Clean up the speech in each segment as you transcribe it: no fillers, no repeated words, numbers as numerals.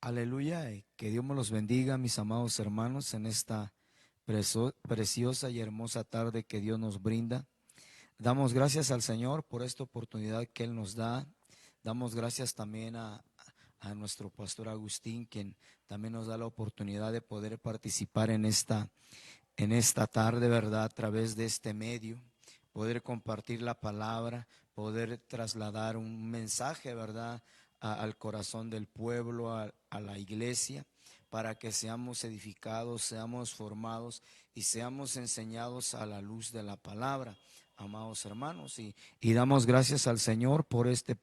Aleluya, y que Dios me los bendiga, mis amados hermanos, en esta preciosa y hermosa tarde que Dios nos brinda. Damos gracias al Señor por esta oportunidad que Él nos da. Damos gracias también a nuestro pastor Agustín, quien también nos da la oportunidad de poder participar en esta tarde, ¿verdad? A través de este medio, poder compartir la palabra, poder trasladar un mensaje, ¿verdad? Al corazón del pueblo, a la iglesia, para que seamos edificados, seamos formados y seamos enseñados a la luz de la palabra, amados hermanos. Y damos gracias al Señor por este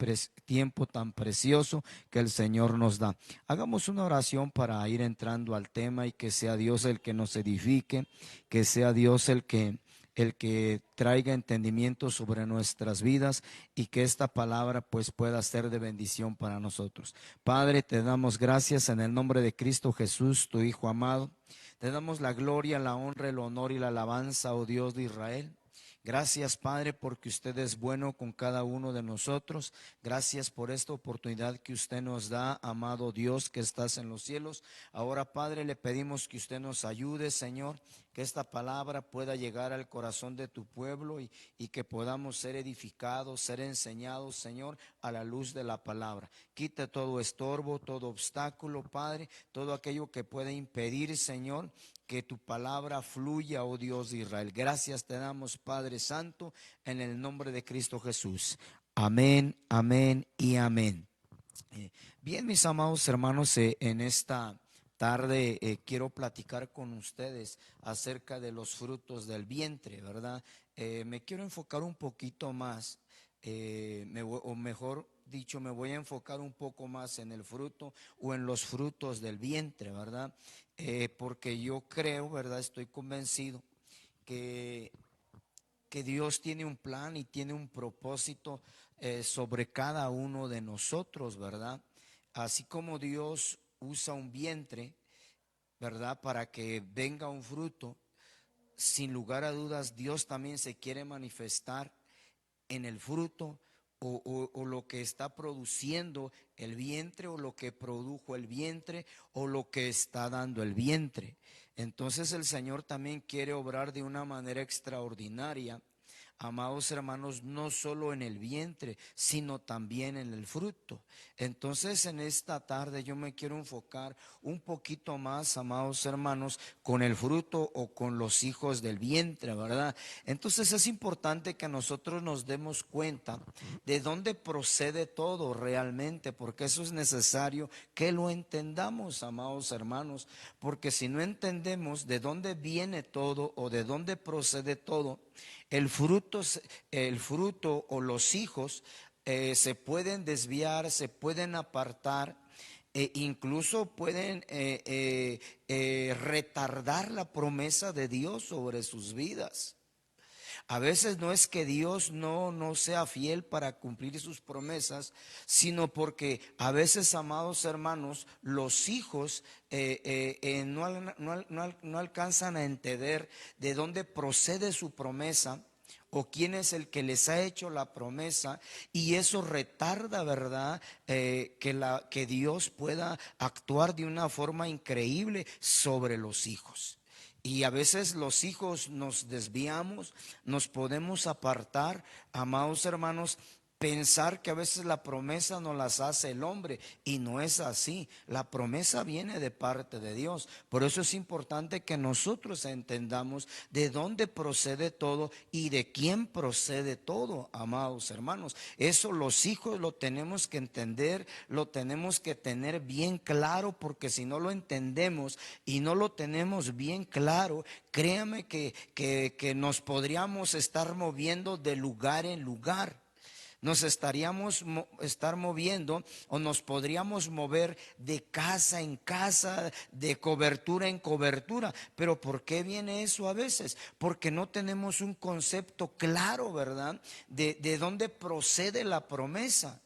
tiempo tan precioso que el Señor nos da. Hagamos una oración para ir entrando al tema y que sea Dios el que nos edifique, que sea Dios el que traiga entendimiento sobre nuestras vidas y que esta palabra pues pueda ser de bendición para nosotros. Padre, te damos gracias en el nombre de Cristo Jesús, tu Hijo amado. Te damos la gloria, la honra, el honor y la alabanza, oh Dios de Israel. Gracias, Padre, porque usted es bueno con cada uno de nosotros. Gracias por esta oportunidad que usted nos da, amado Dios que estás en los cielos. Ahora, Padre, le pedimos que usted nos ayude, Señor, que esta palabra pueda llegar al corazón de tu pueblo y que podamos ser edificados, ser enseñados, Señor, a la luz de la palabra. Quita todo estorbo, todo obstáculo, Padre, todo aquello que pueda impedir, Señor, que tu palabra fluya, oh Dios de Israel. Gracias te damos, Padre Santo, en el nombre de Cristo Jesús. Amén, amén y amén. Bien, mis amados hermanos, en esta tarde quiero platicar con ustedes acerca de los frutos del vientre, ¿verdad? Me quiero enfocar un poquito más, o mejor dicho, me voy a enfocar un poco más en el fruto o en los frutos del vientre, ¿verdad? Porque yo creo, ¿verdad? Estoy convencido que, que Dios tiene un plan y tiene un propósito sobre cada uno de nosotros, ¿verdad? Así como Dios usa un vientre, ¿verdad? Para que venga un fruto, sin lugar a dudas, Dios también se quiere manifestar en el fruto o lo que está produciendo el vientre o lo que produjo el vientre o lo que está dando el vientre. Entonces el Señor también quiere obrar de una manera extraordinaria, amados hermanos, no solo en el vientre, sino también en el fruto. Entonces en esta tarde yo me quiero enfocar un poquito más, amados hermanos, con el fruto o con los hijos del vientre, ¿verdad? Entonces es importante que nosotros nos demos cuenta de dónde procede todo realmente, porque eso es necesario que lo entendamos, amados hermanos, porque si no entendemos de dónde viene todo o de dónde procede todo, el fruto, el fruto o los hijos se pueden desviar, se pueden apartar, incluso pueden retardar la promesa de Dios sobre sus vidas. A veces no es que Dios no sea fiel para cumplir sus promesas, sino porque a veces, amados hermanos, los hijos no alcanzan a entender de dónde procede su promesa o quién es el que les ha hecho la promesa, y eso retarda, ¿verdad? Que Dios pueda actuar de una forma increíble sobre los hijos. Y a veces los hijos nos desviamos, nos podemos apartar, amados hermanos, pensar que a veces la promesa no las hace el hombre, y no es así. La promesa viene de parte de Dios. Por eso es importante que nosotros entendamos de dónde procede todo y de quién procede todo, amados hermanos. Eso los hijos lo tenemos que entender, lo tenemos que tener bien claro, porque si no lo entendemos y no lo tenemos bien claro, créame que nos podríamos estar moviendo de lugar en lugar. Nos estaríamos estar moviendo o nos podríamos mover de casa en casa, de cobertura en cobertura. Pero ¿por qué viene eso a veces? Porque no tenemos un concepto claro, ¿verdad? De dónde procede la promesa.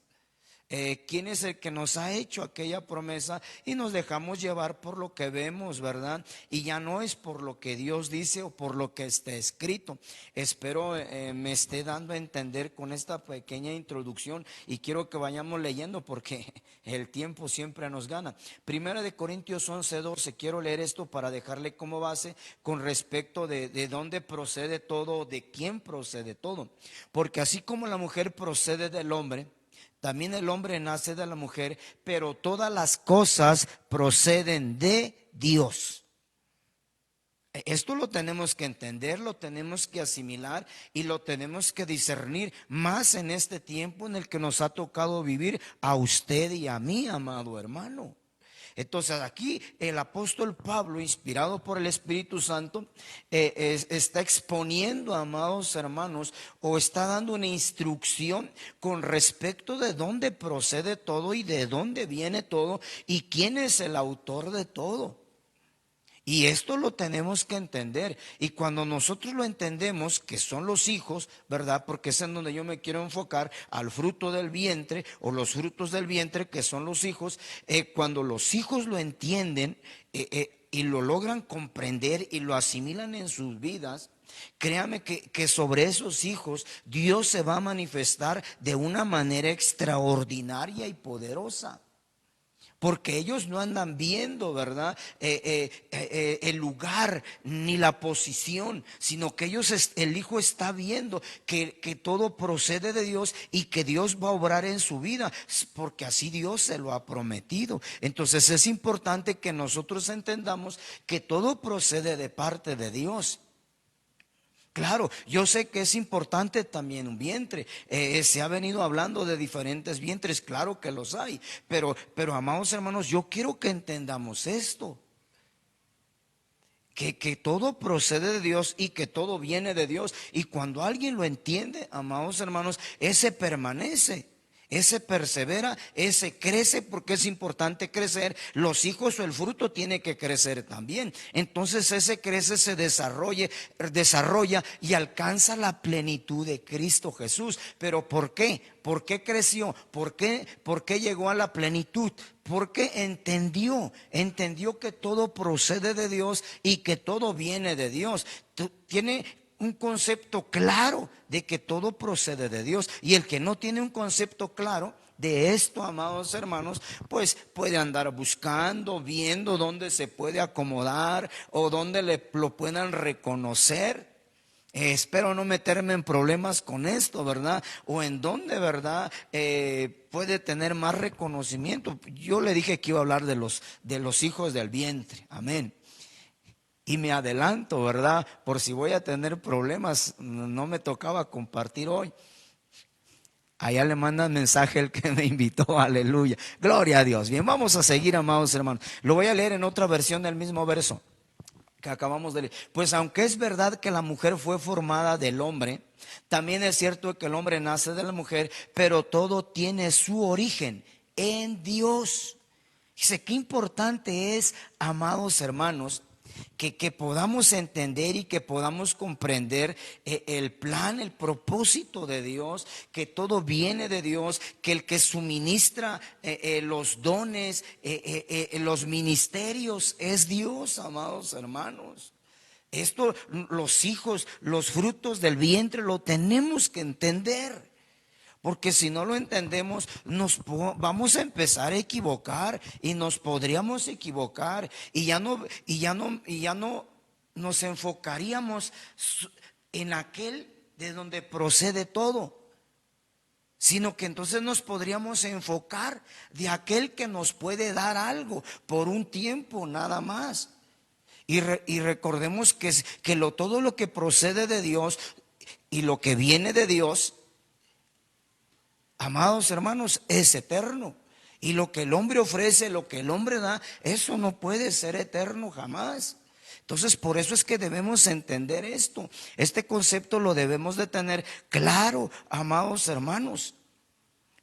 ¿Quién es el que nos ha hecho aquella promesa? Y nos dejamos llevar por lo que vemos, ¿verdad? Y ya no es por lo que Dios dice o por lo que está escrito. Espero me esté dando a entender con esta pequeña introducción, y quiero que vayamos leyendo porque el tiempo siempre nos gana. Primera de Corintios 11:12, quiero leer esto para dejarle como base con respecto de dónde procede todo, de quién procede todo. Porque así como la mujer procede del hombre, también el hombre nace de la mujer, pero todas las cosas proceden de Dios. Esto lo tenemos que entender, lo tenemos que asimilar y lo tenemos que discernir, más en este tiempo en el que nos ha tocado vivir a usted y a mí, amado hermano. Entonces aquí el apóstol Pablo, inspirado por el Espíritu Santo, está exponiendo, amados hermanos, o está dando una instrucción con respecto de dónde procede todo y de dónde viene todo y quién es el autor de todo. Y esto lo tenemos que entender. Y cuando nosotros lo entendemos, que son los hijos, ¿verdad? Porque es en donde yo me quiero enfocar, al fruto del vientre o los frutos del vientre, que son los hijos. Cuando los hijos lo entienden y lo logran comprender y lo asimilan en sus vidas, créame que sobre esos hijos Dios se va a manifestar de una manera extraordinaria y poderosa. Porque ellos no andan viendo, ¿verdad? El lugar ni la posición, sino que el hijo está viendo que todo procede de Dios y que Dios va a obrar en su vida, porque así Dios se lo ha prometido. Entonces es importante que nosotros entendamos que todo procede de parte de Dios. Claro, yo sé que es importante también un vientre. Se ha venido hablando de diferentes vientres, claro que los hay. Pero amados hermanos, yo quiero que entendamos esto. Que todo procede de Dios y que todo viene de Dios. Y cuando alguien lo entiende, amados hermanos, ese permanece. Ese persevera, ese crece, porque es importante crecer. Los hijos o el fruto tiene que crecer también. Entonces ese crece, se desarrolla y alcanza la plenitud de Cristo Jesús. ¿Pero por qué? ¿Por qué creció? ¿Por qué llegó a la plenitud? Porque entendió que todo procede de Dios y que todo viene de Dios. Tiene un concepto claro de que todo procede de Dios. Y el que no tiene un concepto claro de esto, amados hermanos, pues puede andar buscando, viendo dónde se puede acomodar o dónde lo puedan reconocer. Espero no meterme en problemas con esto, ¿verdad? O en dónde, ¿verdad? Puede tener más reconocimiento. Yo le dije que iba a hablar de los hijos del vientre. Amén. Y me adelanto, ¿verdad? Por si voy a tener problemas, no me tocaba compartir hoy. Allá le mandan mensaje el que me invitó, aleluya. Gloria a Dios. Bien, vamos a seguir, amados hermanos. Lo voy a leer en otra versión del mismo verso que acabamos de leer. Pues aunque es verdad que la mujer fue formada del hombre, también es cierto que el hombre nace de la mujer, pero todo tiene su origen en Dios. Dice, qué importante es, amados hermanos, que podamos entender y que podamos comprender el plan, el propósito de Dios, que todo viene de Dios, que el que suministra los dones, los ministerios es Dios, amados hermanos. Esto, los hijos, los frutos del vientre, lo tenemos que entender. Porque si no lo entendemos, vamos a empezar a equivocar y nos podríamos equivocar y ya no nos enfocaríamos en aquel de donde procede todo, sino que entonces nos podríamos enfocar de aquel que nos puede dar algo por un tiempo nada más. Y recordemos que todo lo que procede de Dios y lo que viene de Dios, amados hermanos, es eterno. Y lo que el hombre ofrece, lo que el hombre da, eso no puede ser eterno jamás. Entonces, por eso es que debemos entender esto. Este concepto lo debemos de tener claro, amados hermanos.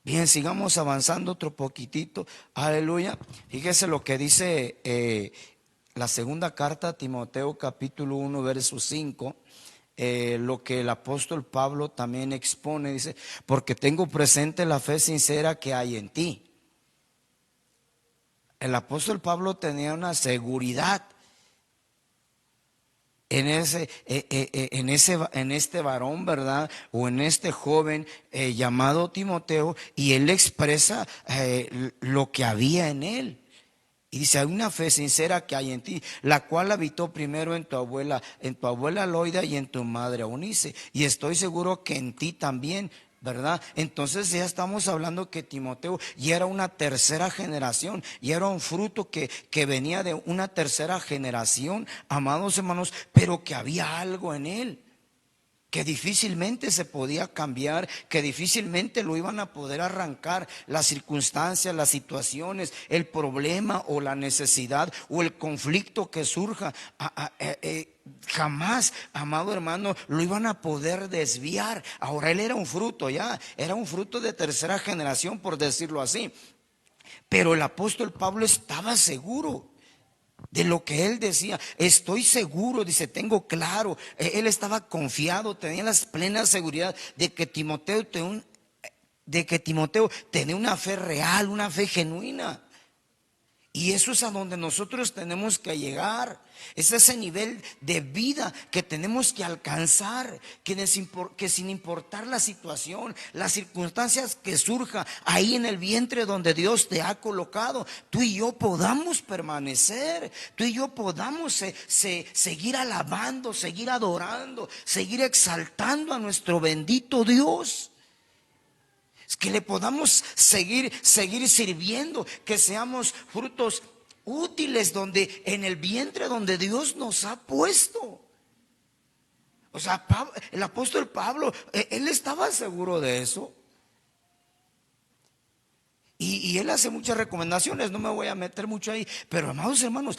Bien, sigamos avanzando otro poquitito. Aleluya. Fíjese lo que dice la segunda carta a Timoteo, capítulo 1, verso 5. lo que el apóstol Pablo también expone. Dice, porque tengo presente la fe sincera que hay en ti. El apóstol Pablo tenía una seguridad en este varón, ¿verdad? O en este joven llamado Timoteo, y él expresa lo que había en él. Y dice, hay una fe sincera que hay en ti, la cual habitó primero en tu abuela Loida y en tu madre Eunice, y estoy seguro que en ti también, ¿verdad? Entonces ya estamos hablando que Timoteo ya era una tercera generación, y era un fruto que venía de una tercera generación, amados hermanos, pero que había algo en él que difícilmente se podía cambiar, que difícilmente lo iban a poder arrancar las circunstancias, las situaciones, el problema o la necesidad o el conflicto que surja. Jamás, amado hermano, lo iban a poder desviar. Ahora él era un fruto, ya era un fruto de tercera generación, por decirlo así. Pero el apóstol Pablo estaba seguro de lo que él decía. Estoy seguro, dice, tengo claro. Él estaba confiado, tenía la plena seguridad de que Timoteo tenía una fe real, una fe genuina. Y eso es a donde nosotros tenemos que llegar. Es ese nivel de vida que tenemos que alcanzar, que sin importar la situación, las circunstancias que surja ahí en el vientre donde Dios te ha colocado, tú y yo podamos permanecer, tú y yo podamos seguir alabando, seguir adorando, seguir exaltando a nuestro bendito Dios. Que le podamos seguir sirviendo, que seamos frutos útiles donde en el vientre donde Dios nos ha puesto. O sea, el apóstol Pablo, él estaba seguro de eso. Y él hace muchas recomendaciones, no me voy a meter mucho ahí, pero amados hermanos,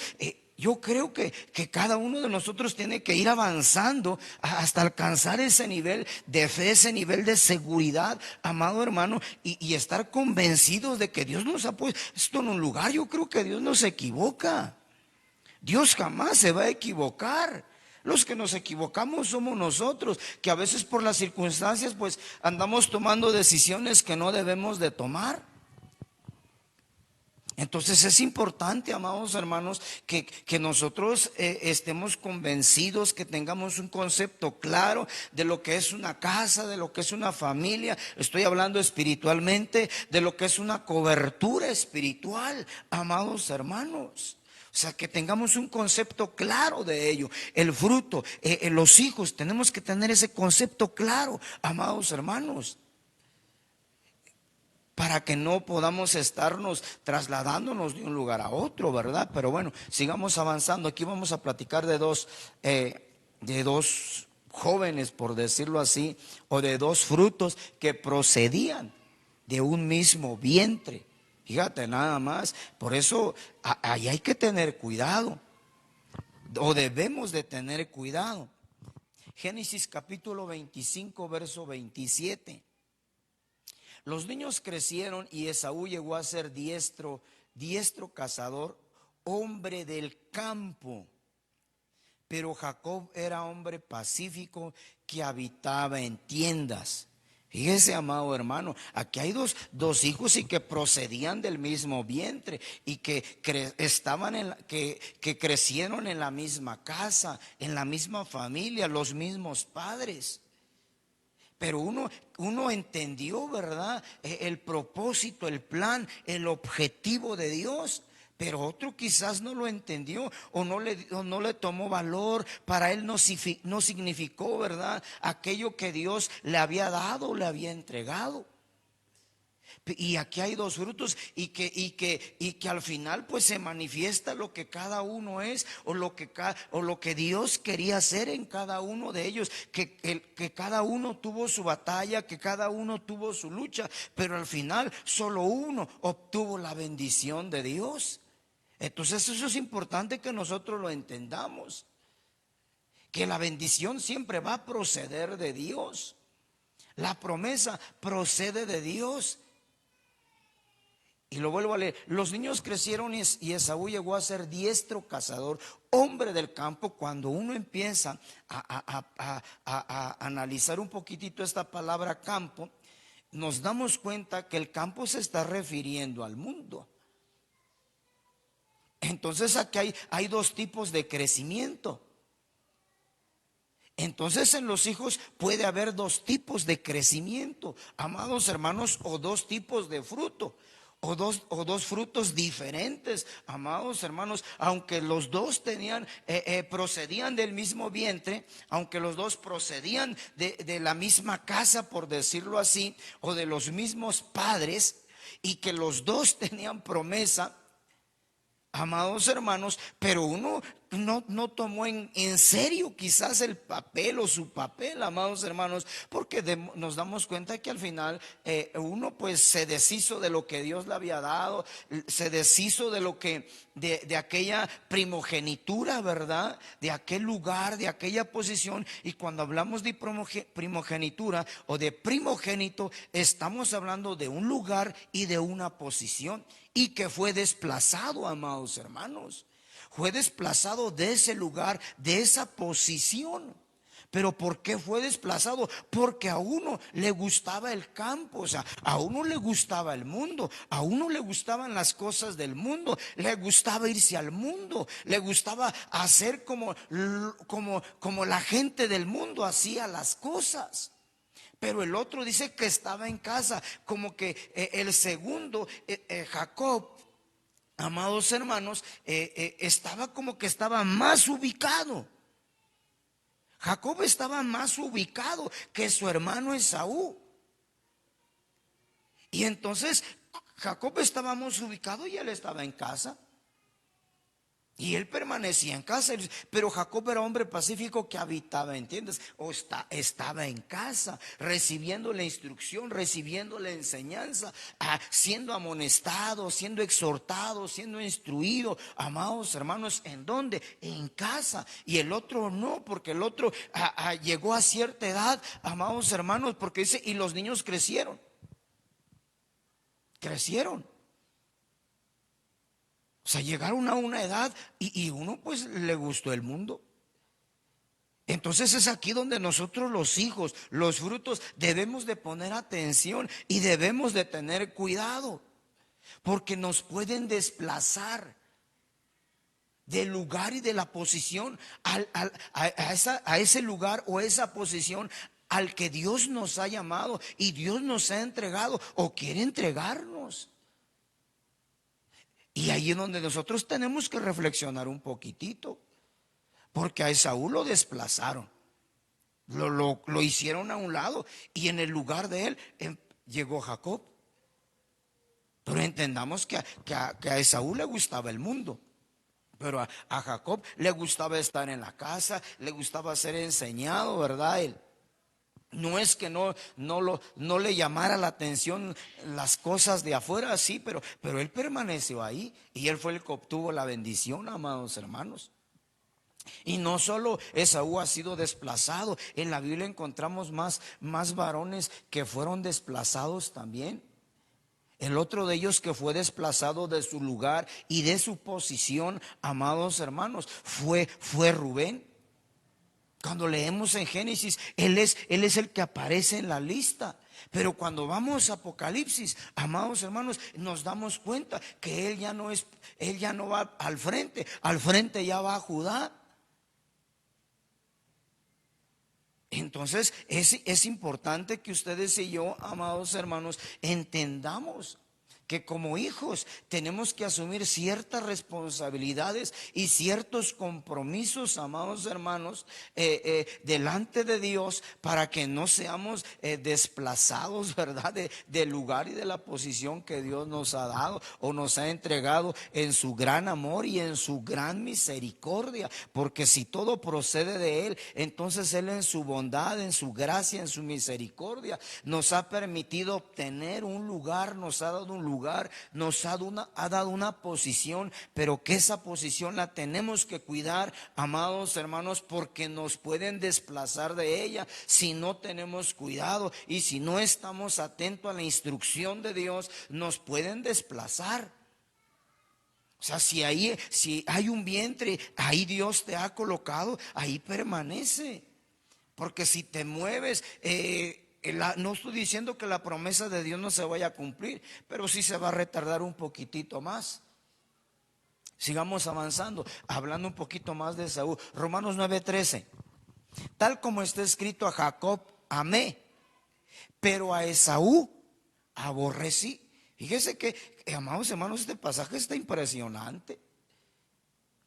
yo creo que cada uno de nosotros tiene que ir avanzando hasta alcanzar ese nivel de fe, ese nivel de seguridad, amado hermano, y estar convencidos de que Dios nos ha puesto en un lugar. Yo creo que Dios no se equivoca. Dios jamás se va a equivocar. Los que nos equivocamos somos nosotros, que a veces por las circunstancias pues andamos tomando decisiones que no debemos de tomar. Entonces es importante, amados hermanos, que nosotros estemos convencidos, que tengamos un concepto claro de lo que es una casa, de lo que es una familia. Estoy hablando espiritualmente, de lo que es una cobertura espiritual, amados hermanos. O sea, que tengamos un concepto claro de ello. El fruto, los hijos, tenemos que tener ese concepto claro, amados hermanos, para que no podamos estarnos trasladándonos de un lugar a otro, ¿verdad? Pero bueno, sigamos avanzando. Aquí vamos a platicar de dos jóvenes, por decirlo así, o de dos frutos que procedían de un mismo vientre. Fíjate nada más. Por eso ahí hay que tener cuidado, o debemos de tener cuidado. Génesis capítulo 25, verso 27. Los niños crecieron y Esaú llegó a ser diestro cazador, hombre del campo. Pero Jacob era hombre pacífico que habitaba en tiendas. Fíjese, amado hermano, aquí hay dos hijos y que procedían del mismo vientre y que crecieron en la misma casa, en la misma familia, los mismos padres. Pero uno entendió, ¿verdad?, el propósito, el plan, el objetivo de Dios. Pero otro quizás no lo entendió o no le tomó valor. Para él no significó, ¿verdad?, aquello que Dios le había dado, le había entregado. Y aquí hay dos frutos y que al final pues se manifiesta lo que cada uno es, o lo que Dios quería hacer en cada uno de ellos, que cada uno tuvo su batalla, que cada uno tuvo su lucha, pero al final solo uno obtuvo la bendición de Dios. Entonces eso es importante que nosotros lo entendamos, que la bendición siempre va a proceder de Dios. La promesa procede de Dios. Y lo vuelvo a leer. Los niños crecieron y Esaú llegó a ser diestro cazador, hombre del campo. Cuando uno empieza a analizar un poquitito esta palabra campo, nos damos cuenta que el campo se está refiriendo al mundo. Entonces aquí hay dos tipos de crecimiento. Entonces en los hijos puede haber dos tipos de crecimiento, amados hermanos, o dos tipos de fruto. O dos frutos diferentes, amados hermanos, aunque los dos procedían del mismo vientre, aunque los dos procedían de la misma casa, por decirlo así, o de los mismos padres, y que los dos tenían promesa, amados hermanos, pero uno no tomó en serio quizás el papel o su papel, amados hermanos, porque nos damos cuenta que al final uno pues se deshizo de lo que Dios le había dado, se deshizo de lo que de aquella primogenitura, ¿verdad? De aquel lugar, de aquella posición. Y cuando hablamos de primogenitura o de primogénito, estamos hablando de un lugar y de una posición, y que fue desplazado, amados hermanos. Fue desplazado de ese lugar, de esa posición. ¿Pero por qué fue desplazado? Porque a uno le gustaba el campo, o sea, a uno le gustaba el mundo, a uno le gustaban las cosas del mundo, le gustaba irse al mundo, le gustaba hacer como la gente del mundo hacía las cosas. Pero el otro dice que estaba en casa, como que el segundo, Jacob, amados hermanos, estaba como que estaba más ubicado. Jacob estaba más ubicado que su hermano Esaú. Y entonces Jacob estaba más ubicado y él estaba en casa. Y él permanecía en casa, pero Jacob era hombre pacífico que habitaba, ¿entiendes? Estaba en casa, recibiendo la instrucción, recibiendo la enseñanza, siendo amonestado, siendo exhortado, siendo instruido. Amados hermanos, ¿en dónde? En casa. Y el otro no, porque el otro llegó a cierta edad, amados hermanos, porque dice, y los niños crecieron. O sea, llegaron a una edad y uno pues le gustó el mundo. Entonces es aquí donde nosotros los hijos, los frutos, debemos de poner atención y debemos de tener cuidado, porque nos pueden desplazar del lugar y de la posición a ese lugar o esa posición al que Dios nos ha llamado y Dios nos ha entregado o quiere entregarnos. Y ahí es donde nosotros tenemos que reflexionar un poquitito, porque a Esaú lo desplazaron, lo hicieron a un lado, y en el lugar de él llegó Jacob. Pero entendamos que a Esaú le gustaba el mundo, pero a Jacob le gustaba estar en la casa, le gustaba ser enseñado, ¿verdad? Él no es que no le llamara la atención las cosas de afuera, sí, pero él permaneció ahí y él fue el que obtuvo la bendición, amados hermanos. Y no solo Esaú ha sido desplazado, en la Biblia encontramos más varones que fueron desplazados también. El otro de ellos que fue desplazado de su lugar y de su posición, amados hermanos, fue Rubén. Cuando leemos en Génesis, él es el que aparece en la lista. Pero cuando vamos a Apocalipsis, amados hermanos, nos damos cuenta que él ya no va al frente ya va Judá. Entonces es importante que ustedes y yo, amados hermanos, entendamos que como hijos tenemos que asumir ciertas responsabilidades y ciertos compromisos, amados hermanos, delante de Dios, para que no seamos desplazados, ¿verdad? Del lugar y de la posición que Dios nos ha dado o nos ha entregado en su gran amor y en su gran misericordia. Porque si todo procede de Él, entonces Él en su bondad, en su gracia, en su misericordia, nos ha permitido obtener un lugar, nos ha dado un lugar lugar, nos ha dado una posición, pero que esa posición la tenemos que cuidar, amados hermanos, porque nos pueden desplazar de ella si no tenemos cuidado y si no estamos atentos a la instrucción de Dios, nos pueden desplazar. O sea, si hay un vientre, ahí Dios te ha colocado, ahí permanece. Porque si te mueves, no estoy diciendo que la promesa de Dios no se vaya a cumplir, pero sí se va a retardar un poquitito más. Sigamos avanzando, hablando un poquito más de Esaú. Romanos 9:13. Tal como está escrito, a Jacob amé, pero a Esaú aborrecí. Fíjese que, amados hermanos, este pasaje está impresionante.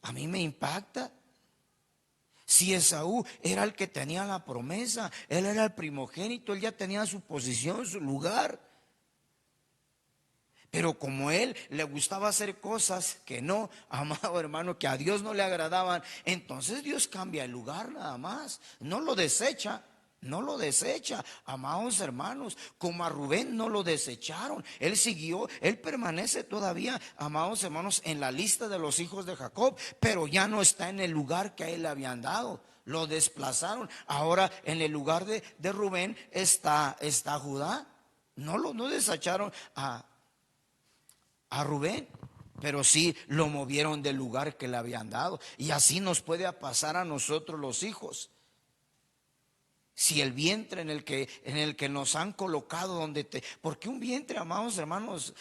A mí me impacta. Si Esaú era el que tenía la promesa, él era el primogénito, él ya tenía su posición, su lugar. Pero como él le gustaba hacer cosas que no, amado hermano, que a Dios no le agradaban, entonces Dios cambia el lugar nada más, no lo desecha. No lo desecha, amados hermanos, como a Rubén no lo desecharon. Él siguió, él permanece todavía, amados hermanos, en la lista de los hijos de Jacob, pero ya no está en el lugar que a él le habían dado. Lo desplazaron. Ahora en el lugar de Rubén está Judá. No desecharon a Rubén, pero sí lo movieron del lugar que le habían dado. Y así nos puede pasar a nosotros los hijos. Si el vientre en el que nos han colocado, porque un vientre, amados hermanos,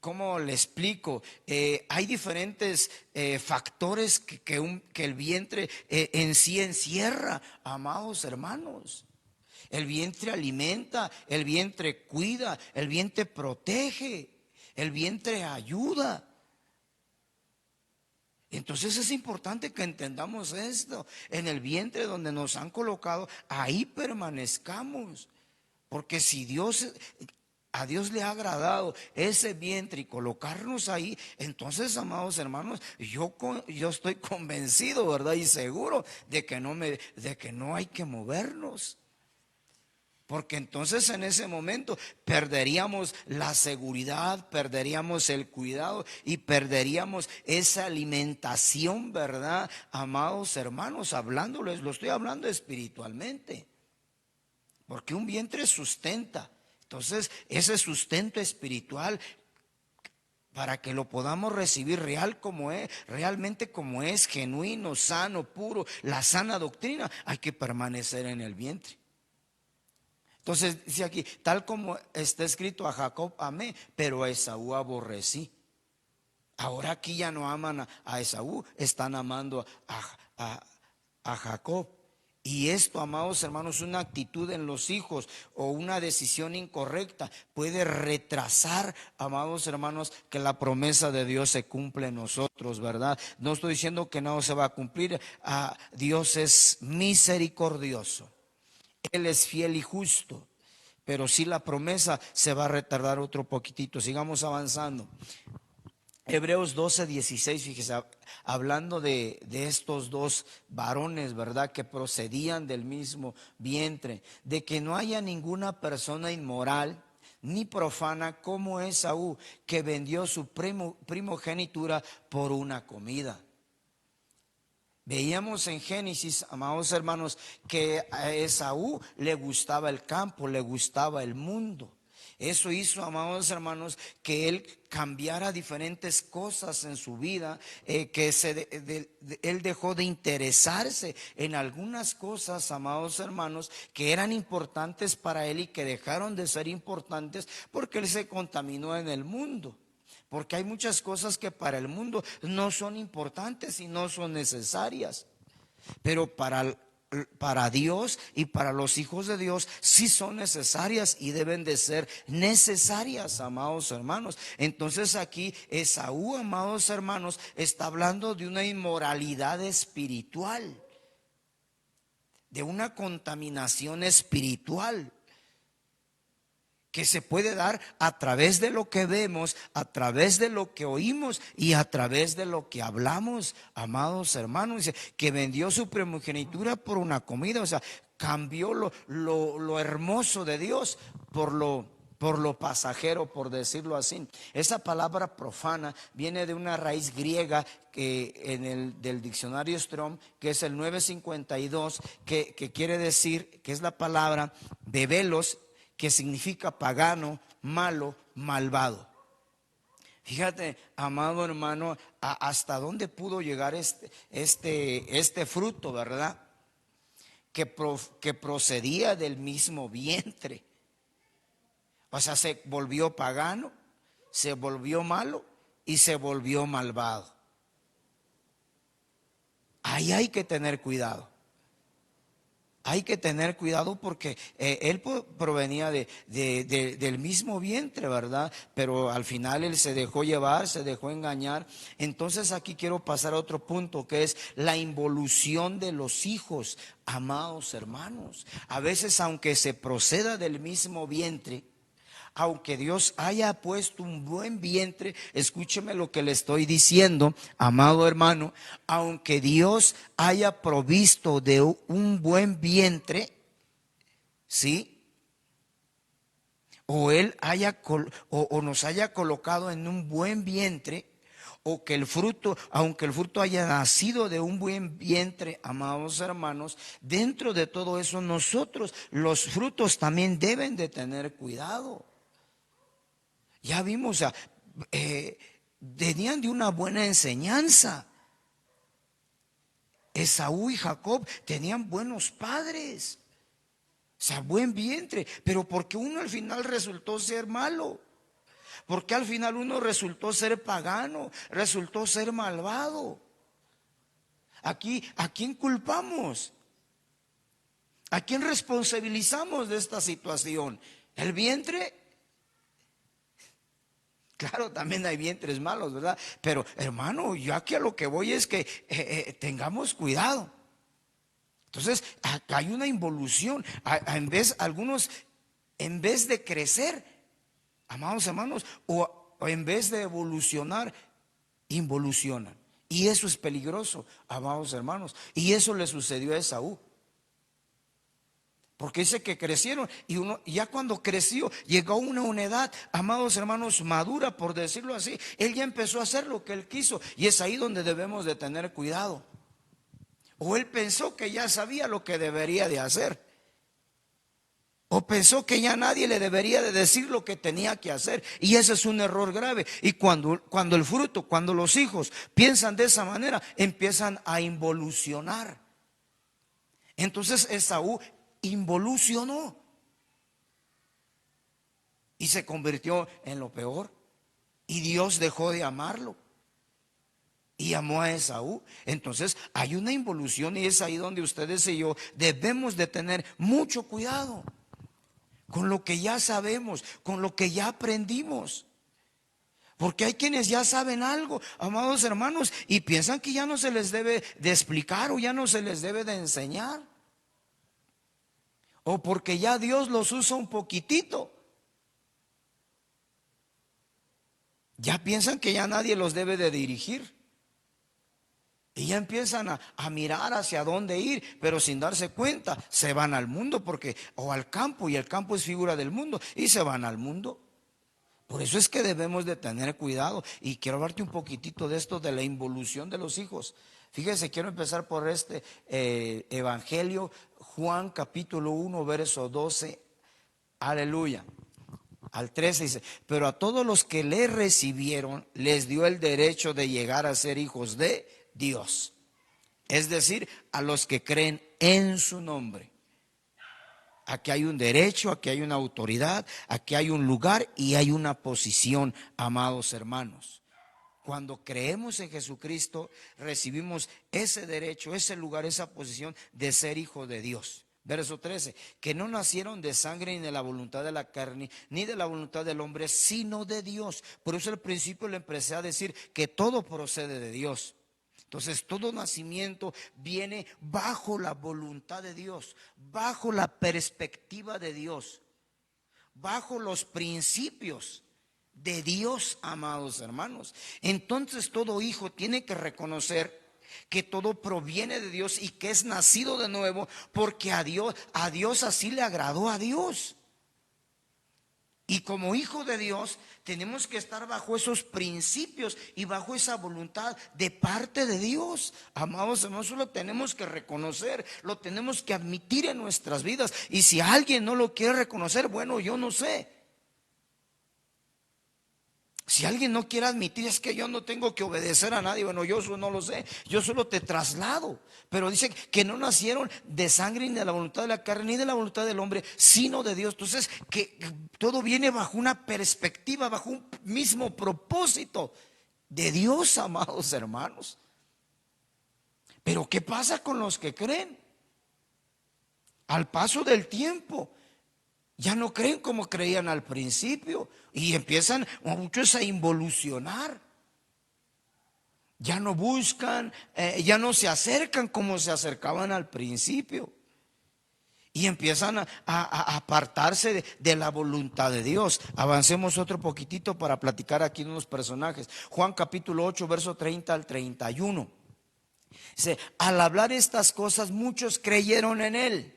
¿cómo le explico? Hay diferentes factores que el vientre en sí encierra, amados hermanos. El vientre alimenta, el vientre cuida, el vientre protege, el vientre ayuda. Entonces es importante que entendamos esto. En el vientre donde nos han colocado, ahí permanezcamos. Porque si a Dios le ha agradado ese vientre y colocarnos ahí, entonces, amados hermanos, yo estoy convencido, ¿verdad? Y seguro de que no hay que movernos. Porque entonces en ese momento perderíamos la seguridad, perderíamos el cuidado y perderíamos esa alimentación, ¿verdad? Amados hermanos, hablándoles, lo estoy hablando espiritualmente. Porque un vientre sustenta. Entonces ese sustento espiritual, para que lo podamos recibir realmente como es, genuino, sano, puro, la sana doctrina, hay que permanecer en el vientre. Entonces dice aquí, tal como está escrito, a Jacob amé, pero a Esaú aborrecí. Ahora aquí ya no aman a Esaú, están amando a Jacob. Y esto, amados hermanos, una actitud en los hijos o una decisión incorrecta puede retrasar, amados hermanos, que la promesa de Dios se cumple en nosotros, ¿verdad? No estoy diciendo que no se va a cumplir. Dios es misericordioso. Él es fiel y justo, pero si la promesa se va a retardar otro poquitito. Sigamos avanzando. Hebreos 12:16, fíjese, hablando de estos dos varones, ¿verdad? Que procedían del mismo vientre, de que no haya ninguna persona inmoral ni profana como Esaú, que vendió su primogenitura por una comida. Veíamos en Génesis, amados hermanos, que a Esaú le gustaba el campo, le gustaba el mundo. Eso hizo, amados hermanos, que él cambiara diferentes cosas en su vida, él dejó de interesarse en algunas cosas, amados hermanos, que eran importantes para él y que dejaron de ser importantes porque él se contaminó en el mundo. Porque hay muchas cosas que para el mundo no son importantes y no son necesarias. Pero para Dios y para los hijos de Dios sí son necesarias y deben de ser necesarias, amados hermanos. Entonces aquí Esaú, amados hermanos, está hablando de una inmoralidad espiritual, de una contaminación espiritual, que se puede dar a través de lo que vemos, a través de lo que oímos y a través de lo que hablamos, amados hermanos. Dice que vendió su primogenitura por una comida, o sea, cambió lo hermoso de Dios por lo por lo pasajero, por decirlo así. Esa palabra profana viene de una raíz griega que del diccionario Strong, que es el 952, que quiere decir, que es la palabra de velos, que significa pagano, malo, malvado. Fíjate, amado hermano, hasta dónde pudo llegar este fruto, ¿verdad? Que procedía del mismo vientre. O sea, se volvió pagano, se volvió malo y se volvió malvado. Ahí hay que tener cuidado. Hay que tener cuidado porque él provenía del mismo vientre, ¿verdad? Pero al final él se dejó llevar, se dejó engañar. Entonces aquí quiero pasar a otro punto, que es la involución de los hijos, amados hermanos. A veces, aunque se proceda del mismo vientre, aunque Dios haya puesto un buen vientre, escúcheme lo que le estoy diciendo, amado hermano, aunque Dios haya provisto de un buen vientre, ¿sí? O Él o nos haya colocado en un buen vientre, o que el fruto, aunque el fruto haya nacido de un buen vientre, amados hermanos, dentro de todo eso nosotros, los frutos también deben de tener cuidado. Ya vimos, venían de una buena enseñanza. Esaú y Jacob tenían buenos padres, o sea, buen vientre, pero porque uno al final resultó ser malo, porque al final uno resultó ser pagano, resultó ser malvado. Aquí, ¿a quién culpamos? ¿A quién responsabilizamos de esta situación? ¿El vientre? Claro, también hay vientres malos, ¿verdad? Pero hermano, yo aquí a lo que voy es que tengamos cuidado. Entonces, acá hay una involución. Algunos, en vez de crecer, amados hermanos, o en vez de evolucionar, involucionan. Y eso es peligroso, amados hermanos. Y eso le sucedió a Esaú. Porque dice que crecieron y uno ya cuando creció, llegó a una edad, amados hermanos, madura, por decirlo así, él ya empezó a hacer lo que él quiso y es ahí donde debemos de tener cuidado. O él pensó que ya sabía lo que debería de hacer, o pensó que ya nadie le debería de decir lo que tenía que hacer, y ese es un error grave. Y cuando el fruto, cuando los hijos piensan de esa manera, empiezan a involucionar. Entonces Esaú involucionó y se convirtió en lo peor, y Dios dejó de amarlo y amó a Esaú. Entonces hay una involución y es ahí donde ustedes y yo debemos de tener mucho cuidado con lo que ya sabemos, con lo que ya aprendimos. Porque hay quienes ya saben algo, amados hermanos, y piensan que ya no se les debe de explicar o ya no se les debe de enseñar. O porque ya Dios los usa un poquitito, ya piensan que ya nadie los debe de dirigir. Y ya empiezan a mirar hacia dónde ir, pero sin darse cuenta, se van al mundo o al campo, y el campo es figura del mundo, y se van al mundo. Por eso es que debemos de tener cuidado. Y quiero hablarte un poquitito de esto, de la involución de los hijos. Fíjese, quiero empezar por este evangelio, Juan capítulo 1, verso 12, aleluya, al 13 dice: pero a todos los que le recibieron, les dio el derecho de llegar a ser hijos de Dios. Es decir, a los que creen en su nombre. Aquí hay un derecho, aquí hay una autoridad, aquí hay un lugar y hay una posición, amados hermanos. Cuando creemos en Jesucristo, recibimos ese derecho, ese lugar, esa posición de ser hijo de Dios. Verso 13, que no nacieron de sangre ni de la voluntad de la carne, ni de la voluntad del hombre, sino de Dios. Por eso al principio le empecé a decir que todo procede de Dios. Entonces todo nacimiento viene bajo la voluntad de Dios, bajo la perspectiva de Dios, bajo los principios de Dios, amados hermanos. Entonces todo hijo tiene que reconocer que todo proviene de Dios y que es nacido de nuevo, porque a Dios así le agradó a Dios. Y como hijo de Dios tenemos que estar bajo esos principios y bajo esa voluntad de parte de Dios. Amados hermanos, eso lo tenemos que reconocer, lo tenemos que admitir en nuestras vidas. Y si alguien no lo quiere reconocer, bueno, yo no sé. Si alguien no quiere admitir, es que yo no tengo que obedecer a nadie. Bueno, yo eso no lo sé, yo solo te traslado. Pero dice que no nacieron de sangre ni de la voluntad de la carne ni de la voluntad del hombre, sino de Dios. Entonces que todo viene bajo una perspectiva, bajo un mismo propósito de Dios, amados hermanos. Pero ¿qué pasa con los que creen? Al paso del tiempo ya no creen como creían al principio y empiezan muchos a involucionar. Ya no buscan, ya no se acercan como se acercaban al principio. Y empiezan a apartarse de la voluntad de Dios. Avancemos otro poquitito para platicar aquí unos personajes. Juan capítulo 8, verso 30 al 31. Dice, al hablar estas cosas muchos creyeron en él.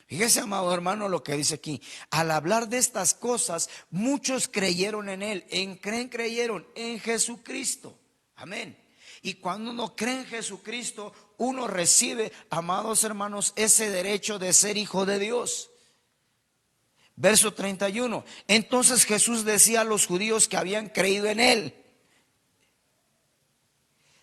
Fíjese, amado hermano, lo que dice aquí. Al hablar de estas cosas, muchos creyeron en él. ¿En quién creyeron? En Jesucristo. Amén. Y cuando uno cree en Jesucristo, uno recibe, amados hermanos, ese derecho de ser hijo de Dios. Verso 31. Entonces Jesús decía a los judíos que habían creído en él: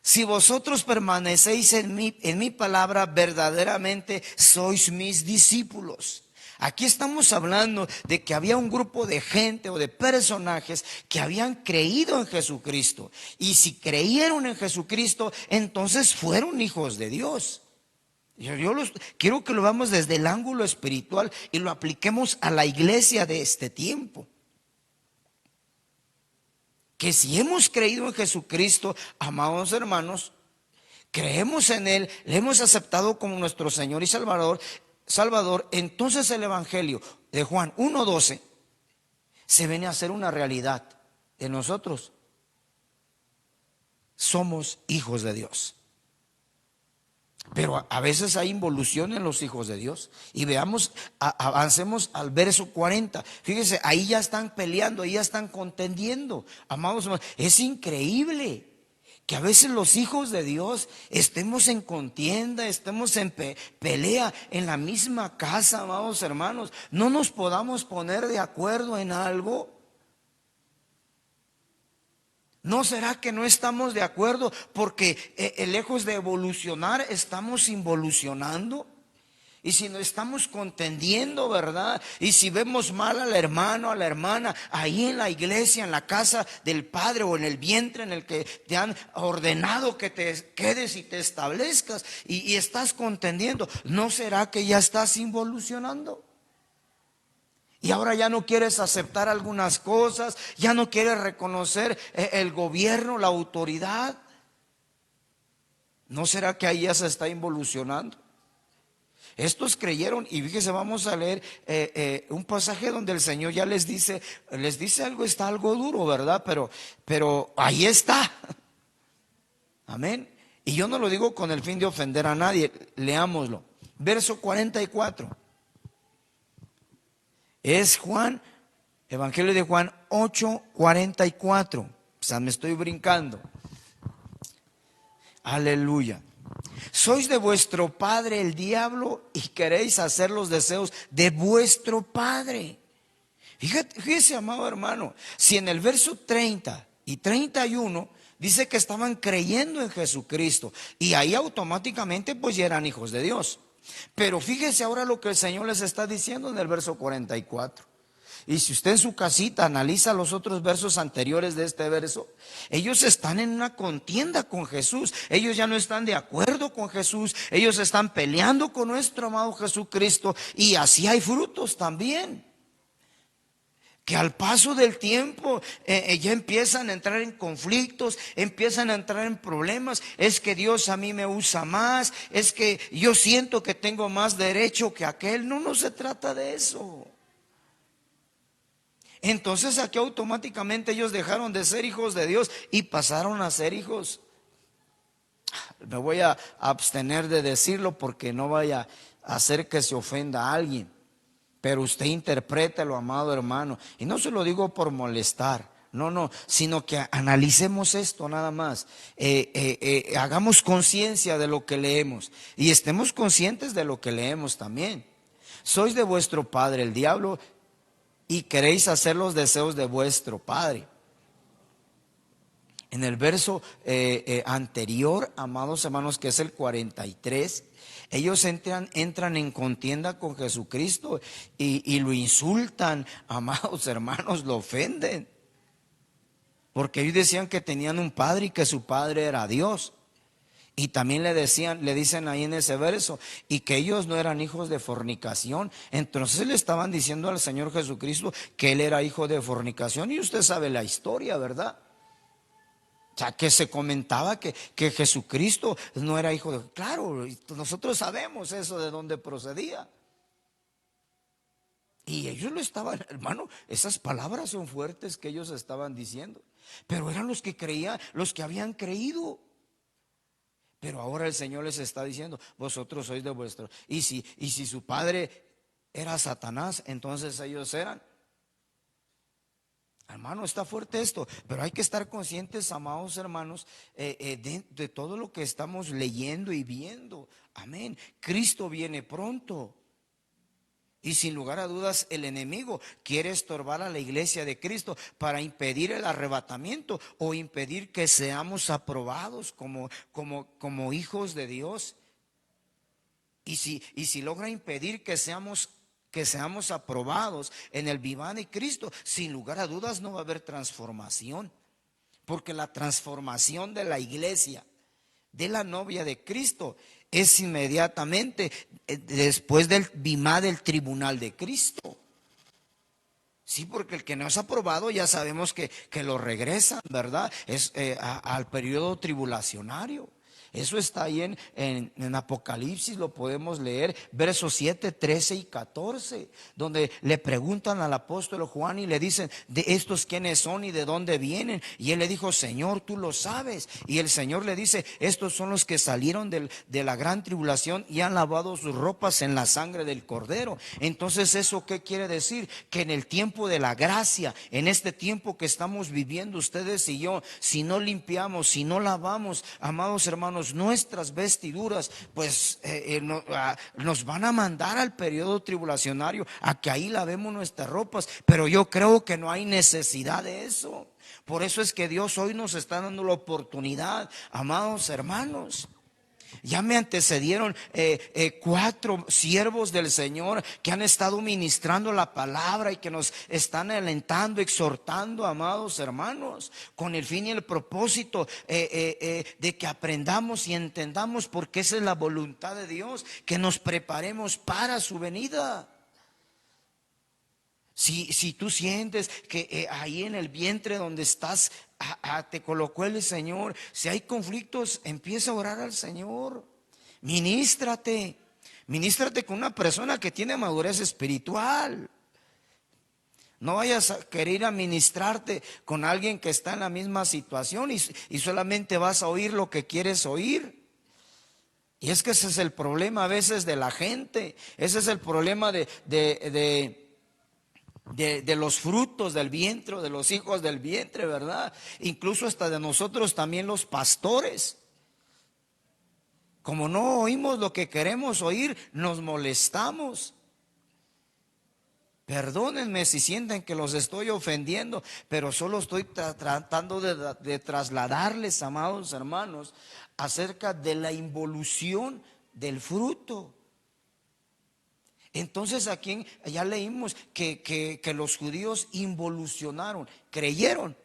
si vosotros permanecéis en mi palabra, verdaderamente sois mis discípulos. Aquí estamos hablando de que había un grupo de gente o de personajes que habían creído en Jesucristo. Y si creyeron en Jesucristo, entonces fueron hijos de Dios. Quiero que lo veamos desde el ángulo espiritual y lo apliquemos a la iglesia de este tiempo. Que si hemos creído en Jesucristo, amados hermanos, creemos en Él, le hemos aceptado como nuestro Señor y Salvador, entonces el Evangelio de Juan 1:12 se viene a ser una realidad de nosotros. Somos hijos de Dios. Pero a veces hay involución en los hijos de Dios. Y veamos, avancemos al verso 40. Fíjese, ahí ya están peleando, ahí ya están contendiendo. Amados hermanos, es increíble que a veces los hijos de Dios estemos en contienda, estemos en pelea en la misma casa, amados hermanos. No nos podamos poner de acuerdo en algo. ¿No será que no estamos de acuerdo porque lejos de evolucionar estamos involucionando? Y si no estamos contendiendo, ¿verdad? Y si vemos mal al hermano, a la hermana, ahí en la iglesia, en la casa del Padre o en el vientre en el que te han ordenado que te quedes y te establezcas y estás contendiendo, ¿no será que ya estás involucionando? Y ahora ya no quieres aceptar algunas cosas, ya no quieres reconocer el gobierno, la autoridad. ¿No será que ahí ya se está involucionando? Estos creyeron, y fíjese, vamos a leer un pasaje donde el Señor ya les dice algo, está algo duro, ¿verdad? Pero ahí está. Amén. Y yo no lo digo con el fin de ofender a nadie, leámoslo. Verso 44. Es Juan, Evangelio de Juan 8:44. O sea, me estoy brincando. Aleluya. Sois de vuestro padre el diablo y queréis hacer los deseos de vuestro padre. Fíjese, amado hermano, si en el verso 30 y 31 dice que estaban creyendo en Jesucristo y ahí automáticamente pues ya eran hijos de Dios. Pero fíjese ahora lo que el Señor les está diciendo en el verso 44. Y si usted en su casita analiza los otros versos anteriores de este verso, ellos están en una contienda con Jesús. Ellos ya no están de acuerdo con Jesús. Ellos están peleando con nuestro amado Jesucristo. Y así hay frutos también. Que al paso del tiempo ya empiezan a entrar en conflictos, empiezan a entrar en problemas. Es que Dios a mí me usa más, es que yo siento que tengo más derecho que aquel. No se trata de eso. Entonces aquí automáticamente ellos dejaron de ser hijos de Dios y pasaron a ser hijos. Me voy a abstener de decirlo porque no vaya a hacer que se ofenda a alguien. Pero usted interprételo, amado hermano. Y no se lo digo por molestar. No, sino que analicemos esto nada más. Hagamos conciencia de lo que leemos y estemos conscientes de lo que leemos también. Sois de vuestro padre el diablo y queréis hacer los deseos de vuestro padre. En el verso anterior, amados hermanos, que es el 43, ellos entran en contienda con Jesucristo y lo insultan, amados hermanos, lo ofenden. Porque ellos decían que tenían un padre y que su padre era Dios. Y también le dicen ahí en ese verso, y que ellos no eran hijos de fornicación. Entonces le estaban diciendo al Señor Jesucristo que Él era hijo de fornicación. Y usted sabe la historia, ¿verdad? O sea, que se comentaba que Jesucristo no era hijo de... Claro, nosotros sabemos eso de dónde procedía. Y ellos lo estaban, hermano, esas palabras son fuertes que ellos estaban diciendo. Pero eran los que creían, los que habían creído. Pero ahora el Señor les está diciendo, vosotros sois de vuestro. Y si su padre era Satanás, entonces ellos eran. Hermano, está fuerte esto, pero hay que estar conscientes, amados hermanos, de todo lo que estamos leyendo y viendo. Amén. Cristo viene pronto. Y sin lugar a dudas el enemigo quiere estorbar a la iglesia de Cristo para impedir el arrebatamiento o impedir que seamos aprobados como hijos de Dios. Y si logra impedir que seamos aprobados en el viván de Cristo, sin lugar a dudas no va a haber transformación. Porque la transformación de la iglesia, de la novia de Cristo, es inmediatamente después del bimá del tribunal de Cristo. Sí, porque el que no es aprobado ya sabemos que lo regresan, ¿verdad? Es al periodo tribulacionario. Eso está ahí en Apocalipsis, lo podemos leer, versos 7, 13 y 14, donde le preguntan al apóstol Juan y le dicen, ¿de estos quiénes son y de dónde vienen? Y él le dijo, Señor, tú lo sabes. Y el Señor le dice, estos son los que salieron de la gran tribulación y han lavado sus ropas en la sangre del Cordero. Entonces, ¿eso qué quiere decir? Que en el tiempo de la gracia, en este tiempo que estamos viviendo ustedes y yo, si no limpiamos, si no lavamos, amados hermanos, nuestras vestiduras, pues nos van a mandar al periodo tribulacionario a que ahí lavemos nuestras ropas. Pero yo creo que no hay necesidad de eso. Por eso es que Dios hoy nos está dando la oportunidad, amados hermanos. Ya me antecedieron 4 siervos del Señor que han estado ministrando la palabra y que nos están alentando, exhortando, amados hermanos, con el fin y el propósito de que aprendamos y entendamos, porque esa es la voluntad de Dios, que nos preparemos para su venida. Si tú sientes que ahí en el vientre donde estás te colocó el Señor, si hay conflictos, empieza a orar al Señor. Ministrate con una persona que tiene madurez espiritual. No vayas a querer administrarte con alguien que está en la misma situación y solamente vas a oír lo que quieres oír. Y es que ese es el problema a veces de la gente. Ese es el problema de los frutos del vientre, de los hijos del vientre, ¿verdad? Incluso hasta de nosotros también los pastores. Como no oímos lo que queremos oír, nos molestamos. Perdónenme si sienten que los estoy ofendiendo, pero solo estoy tratando de trasladarles, amados hermanos, acerca de la involución del fruto. Entonces aquí ya leímos que los judíos involucionaron, creyeron,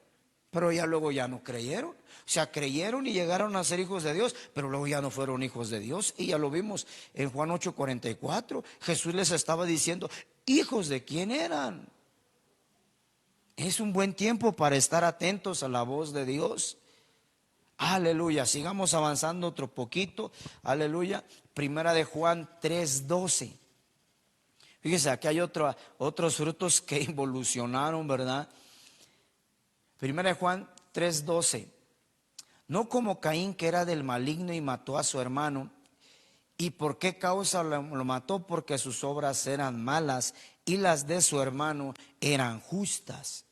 pero ya luego ya no creyeron. O sea, creyeron y llegaron a ser hijos de Dios, pero luego ya no fueron hijos de Dios. Y ya lo vimos en Juan 8:44. Jesús les estaba diciendo, ¿hijos de quién eran? Es un buen tiempo para estar atentos a la voz de Dios. Aleluya, sigamos avanzando otro poquito. Aleluya, primera de Juan 3:12. Fíjese, aquí hay otros frutos que involucionaron, ¿verdad? Primera de Juan 3:12. No como Caín, que era del maligno y mató a su hermano. ¿Y por qué causa lo mató? Porque sus obras eran malas y las de su hermano eran justas.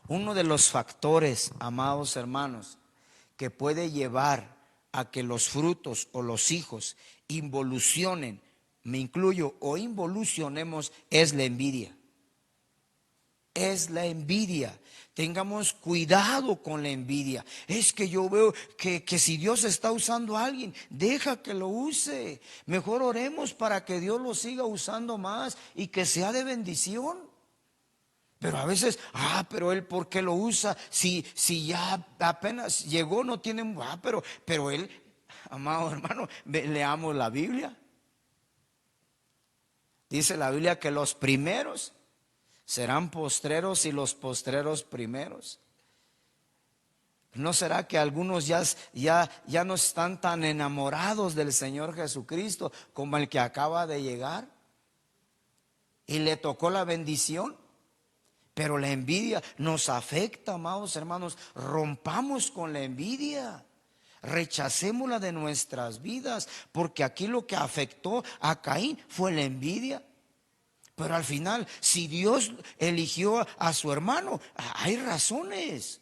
Uno de los factores, amados hermanos, que puede llevar a que los frutos o los hijos involucionen, me incluyo, o involucionemos, es la envidia. Es la envidia. Tengamos cuidado con la envidia. Es que yo veo que si Dios está usando a alguien, deja que lo use. Mejor oremos para que Dios lo siga usando más y que sea de bendición. Pero a veces, pero él, ¿por qué lo usa? Si ya apenas llegó, no tiene, pero él, amado hermano, leamos la Biblia. Dice la Biblia que los primeros serán postreros y los postreros primeros. ¿No será que algunos ya no están tan enamorados del Señor Jesucristo como el que acaba de llegar? Y le tocó la bendición. Pero la envidia nos afecta, amados hermanos. Rompamos con la envidia. Rechacémosla de nuestras vidas. Porque aquí lo que afectó a Caín fue la envidia. Pero al final, si Dios eligió a su hermano, hay razones.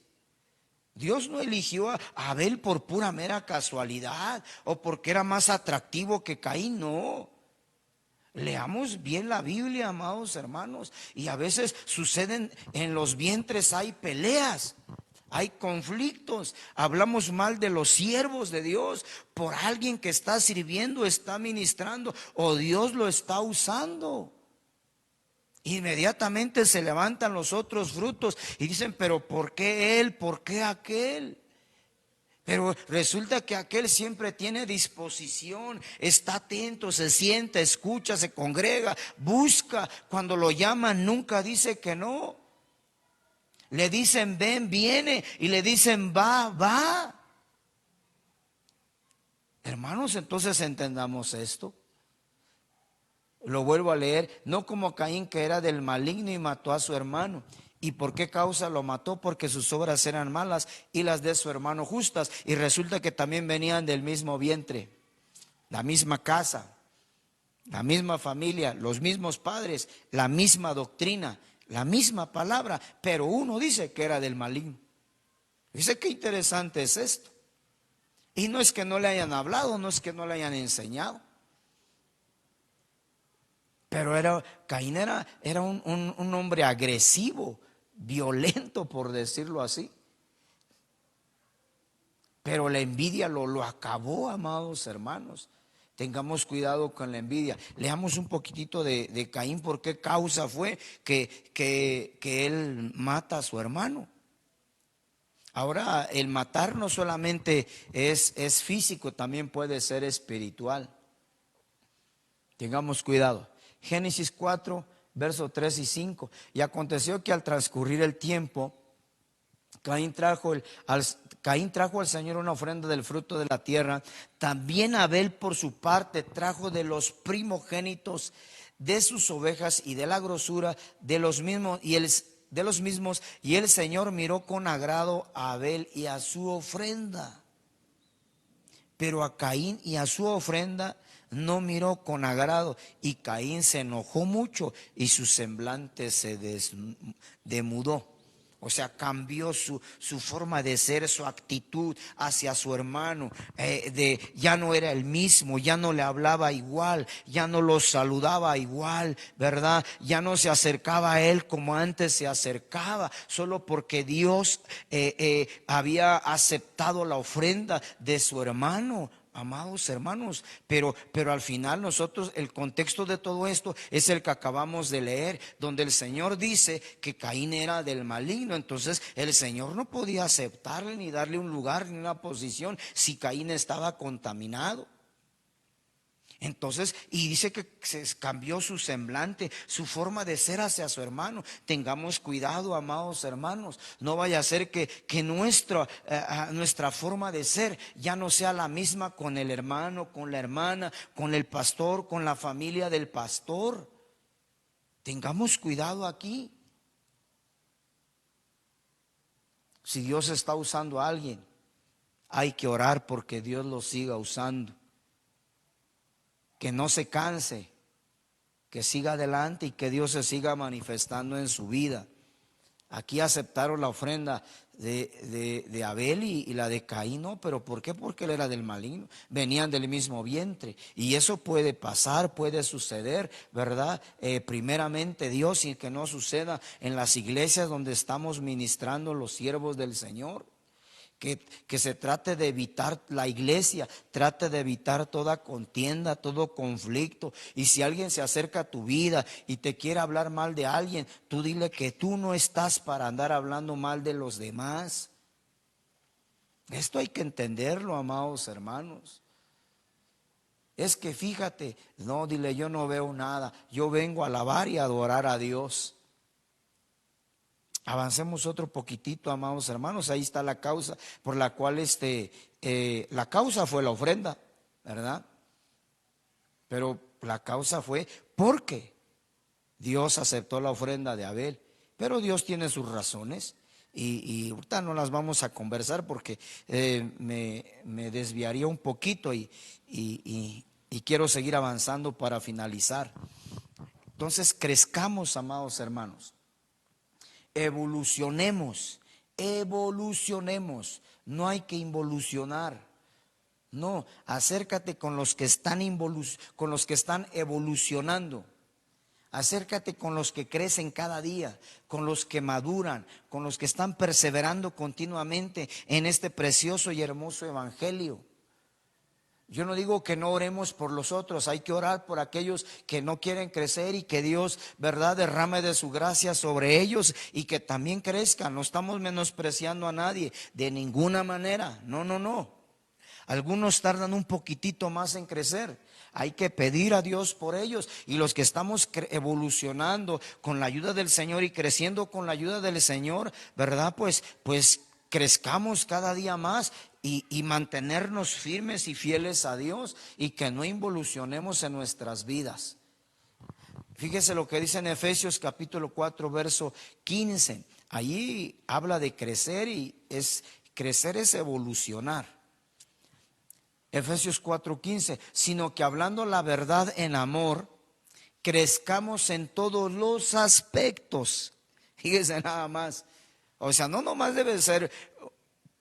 Dios no eligió a Abel por pura mera casualidad o porque era más atractivo que Caín, no. Leamos bien la Biblia, amados hermanos, y a veces suceden en los vientres, hay peleas, hay conflictos. Hablamos mal de los siervos de Dios por alguien que está sirviendo, está ministrando o Dios lo está usando. Inmediatamente se levantan los otros frutos y dicen, pero ¿por qué él? ¿Por qué aquel? Pero resulta que aquel siempre tiene disposición, está atento, se sienta, escucha, se congrega, busca. Cuando lo llaman nunca dice que no. Le dicen ven, viene, y le dicen va, va. Hermanos, entonces entendamos esto. Lo vuelvo a leer, no como Caín, que era del maligno y mató a su hermano. ¿Y por qué causa lo mató? Porque sus obras eran malas y las de su hermano justas. Y resulta que también venían del mismo vientre, la misma casa, la misma familia, los mismos padres, la misma doctrina, la misma palabra. Pero uno dice que era del maligno. Dice qué interesante es esto. Y no es que no le hayan hablado, no es que no le hayan enseñado. Pero Caín era un hombre agresivo, violento, por decirlo así. Pero la envidia lo acabó, amados hermanos. Tengamos cuidado con la envidia. Leamos un poquitito de Caín, por qué causa fue que él mata a su hermano. Ahora, el matar no solamente es físico, también puede ser espiritual. Tengamos cuidado. Génesis 4, versos 3 y 5. Y aconteció que al transcurrir el tiempo, Caín trajo al Señor una ofrenda del fruto de la tierra. También Abel por su parte trajo de los primogénitos de sus ovejas y de la grosura de los mismos. Y el Señor miró con agrado a Abel y a su ofrenda. Pero a Caín y a su ofrenda no miró con agrado, y Caín se enojó mucho y su semblante se demudó. O sea, cambió su forma de ser, su actitud hacia su hermano. Ya no era el mismo, ya no le hablaba igual, ya no lo saludaba igual, ¿verdad? Ya no se acercaba a él como antes se acercaba, solo porque Dios había aceptado la ofrenda de su hermano. Amados hermanos, pero al final nosotros, el contexto de todo esto es el que acabamos de leer, donde el Señor dice que Caín era del maligno. Entonces el Señor no podía aceptarle ni darle un lugar ni una posición si Caín estaba contaminado. Entonces, y dice que se cambió su semblante, su forma de ser hacia su hermano. Tengamos cuidado, amados hermanos. No vaya a ser que nuestra forma de ser ya no sea la misma con el hermano, con la hermana, con el pastor, con la familia del pastor. Tengamos cuidado aquí. Si Dios está usando a alguien, hay que orar porque Dios lo siga usando. que no se canse, que siga adelante y que Dios se siga manifestando en su vida. Aquí aceptaron la ofrenda de Abel y la de Caín, no, pero ¿por qué? Porque él era del maligno, venían del mismo vientre, y eso puede pasar, puede suceder, ¿verdad? Primeramente Dios, y que no suceda en las iglesias donde estamos ministrando los siervos del Señor. Que se trate de evitar, la iglesia trate de evitar toda contienda, todo conflicto. Y si alguien se acerca a tu vida y te quiere hablar mal de alguien, tú dile que tú no estás para andar hablando mal de los demás. Esto hay que entenderlo, amados hermanos. Es que fíjate, no, dile, yo no veo nada, yo vengo a alabar y adorar a Dios. Avancemos otro poquitito, amados hermanos. Ahí está la causa por la cual la causa fue la ofrenda, ¿verdad? Pero la causa fue porque Dios aceptó la ofrenda de Abel. Pero Dios tiene sus razones y ahorita no las vamos a conversar porque me desviaría un poquito y quiero seguir avanzando para finalizar. Entonces crezcamos, amados hermanos. Evolucionemos, no hay que involucionar, no, acércate con los que están evolucionando, acércate con los que crecen cada día, con los que maduran, con los que están perseverando continuamente en este precioso y hermoso evangelio. Yo no digo que no oremos por los otros, hay que orar por aquellos que no quieren crecer y que Dios, ¿verdad?, derrame de su gracia sobre ellos y que también crezcan. No estamos menospreciando a nadie de ninguna manera, no. Algunos tardan un poquitito más en crecer. Hay que pedir a Dios por ellos, y los que estamos evolucionando con la ayuda del Señor y creciendo con la ayuda del Señor, ¿verdad? Pues crezcamos cada día más y mantenernos firmes y fieles a Dios y que no involucionemos en nuestras vidas. Fíjese lo que dice en Efesios capítulo 4 verso 15. Allí habla de crecer, y crecer es evolucionar. Efesios 4:15, sino que hablando la verdad en amor, crezcamos en todos los aspectos. Fíjese nada más. O sea, no nomás debe ser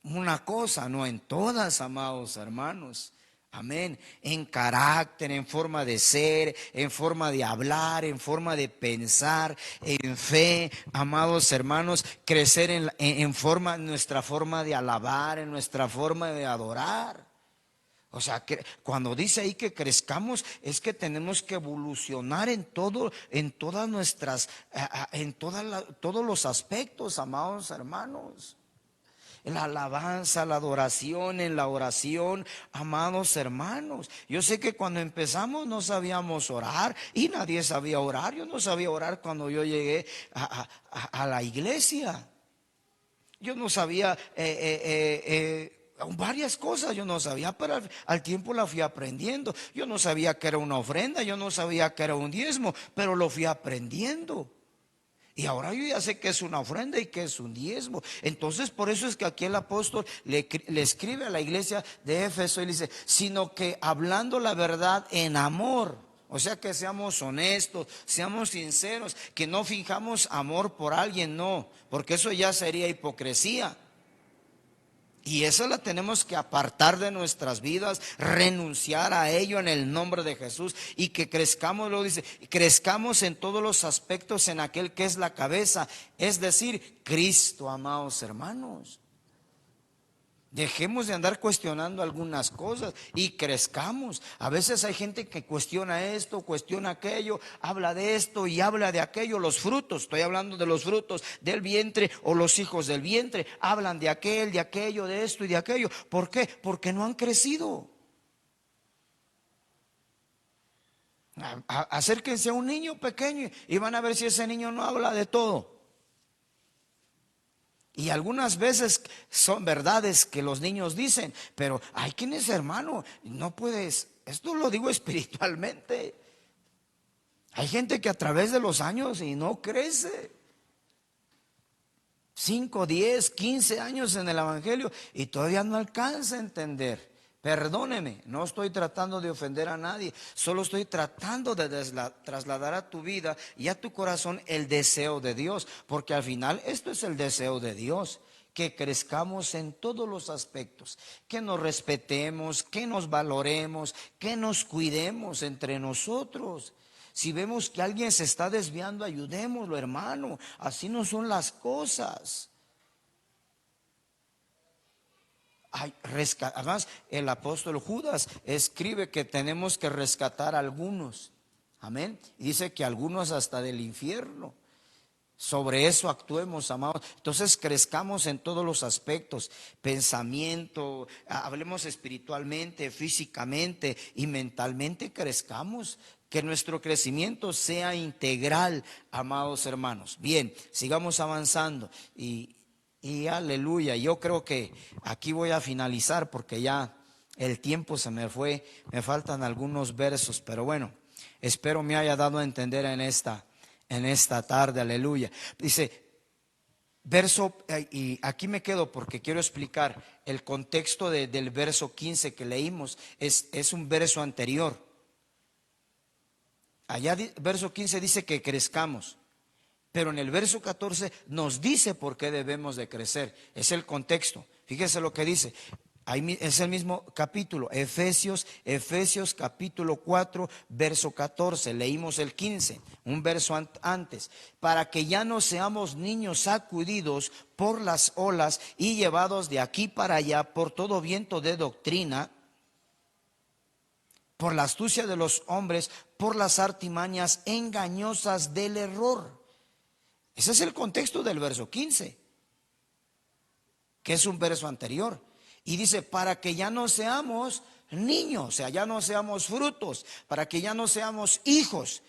una cosa, no, en todas, amados hermanos. Amén. En carácter, en forma de ser, en forma de hablar, en forma de pensar, en fe, amados hermanos, crecer en nuestra forma de alabar, en nuestra forma de adorar. O sea, que cuando dice ahí que crezcamos, es que tenemos que evolucionar en todas nuestras, todos los aspectos, amados hermanos. En la alabanza, la adoración, en la oración, amados hermanos. Yo sé que cuando empezamos no sabíamos orar y nadie sabía orar. Yo no sabía orar cuando yo llegué a la iglesia. Yo no sabía varias cosas, yo no sabía, pero al tiempo la fui aprendiendo. Yo no sabía que era una ofrenda, yo no sabía que era un diezmo, pero lo fui aprendiendo. Y ahora yo ya sé que es una ofrenda y que es un diezmo. Entonces por eso es que aquí el apóstol le escribe a la iglesia de Éfeso y le dice, sino que hablando la verdad en amor. O sea, que seamos honestos, seamos sinceros, que no fijamos amor por alguien, no, porque eso ya sería hipocresía. Y eso la tenemos que apartar de nuestras vidas, renunciar a ello en el nombre de Jesús, y que crezcamos, lo dice, crezcamos en todos los aspectos en aquel que es la cabeza, es decir, Cristo, amados hermanos. Dejemos de andar cuestionando algunas cosas y crezcamos. A veces hay gente que cuestiona esto, cuestiona aquello, habla de esto y habla de aquello. Los frutos, estoy hablando de los frutos del vientre o los hijos del vientre, hablan de aquel, de aquello, de esto y de aquello. ¿Por qué? Porque no han crecido. Acérquense a un niño pequeño y van a ver si ese niño no habla de todo. Y algunas veces son verdades que los niños dicen, pero hay quienes, hermano, no puedes, esto lo digo espiritualmente. Hay gente que a través de los años y no crece. 5, 10, 15 años en el evangelio y todavía no alcanza a entender. Perdóneme, no estoy tratando de ofender a nadie, solo estoy tratando de trasladar a tu vida y a tu corazón el deseo de Dios, porque al final esto es el deseo de Dios, que crezcamos en todos los aspectos, que nos respetemos, que nos valoremos, que nos cuidemos entre nosotros. Si vemos que alguien se está desviando, ayudémoslo, hermano, así no son las cosas. Además, el apóstol Judas escribe que tenemos que rescatar a algunos. Amén. Y dice que algunos hasta del infierno. Sobre eso actuemos, amados. Entonces crezcamos en todos los aspectos: pensamiento, hablemos espiritualmente, físicamente y mentalmente. Crezcamos, que nuestro crecimiento sea integral, amados hermanos. Bien, sigamos avanzando y aleluya. Yo creo que aquí voy a finalizar porque ya el tiempo se me fue. Me faltan algunos versos, pero bueno, espero me haya dado a entender en esta tarde, aleluya. Dice, verso, y aquí me quedo porque quiero explicar el contexto del verso 15 que leímos. Es un verso anterior. Allá verso 15 dice que crezcamos, pero en el verso 14 nos dice por qué debemos de crecer. Es el contexto. Fíjese lo que dice. Ahí es el mismo capítulo, Efesios capítulo 4, verso 14. Leímos el 15, un verso antes. Para que ya no seamos niños sacudidos por las olas y llevados de aquí para allá por todo viento de doctrina, por la astucia de los hombres, por las artimañas engañosas del error. Ese es el contexto del verso 15, que es un verso anterior. Y dice, para que ya no seamos niños, o sea, ya no seamos frutos, para que ya no seamos hijos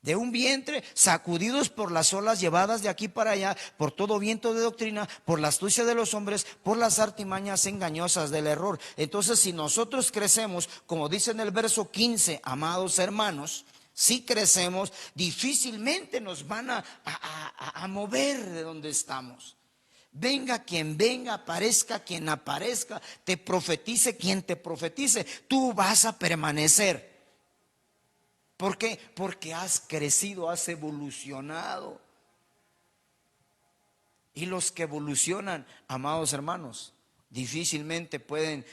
de un vientre, sacudidos por las olas, llevadas de aquí para allá, por todo viento de doctrina, por la astucia de los hombres, por las artimañas engañosas del error. Entonces, si nosotros crecemos, como dice en el verso 15, amados hermanos, si crecemos, difícilmente nos van a mover de donde estamos. Venga quien venga, aparezca quien aparezca, te profetice quien te profetice, tú vas a permanecer. ¿Por qué? Porque has crecido, has evolucionado. Y los que evolucionan, amados hermanos, difícilmente pueden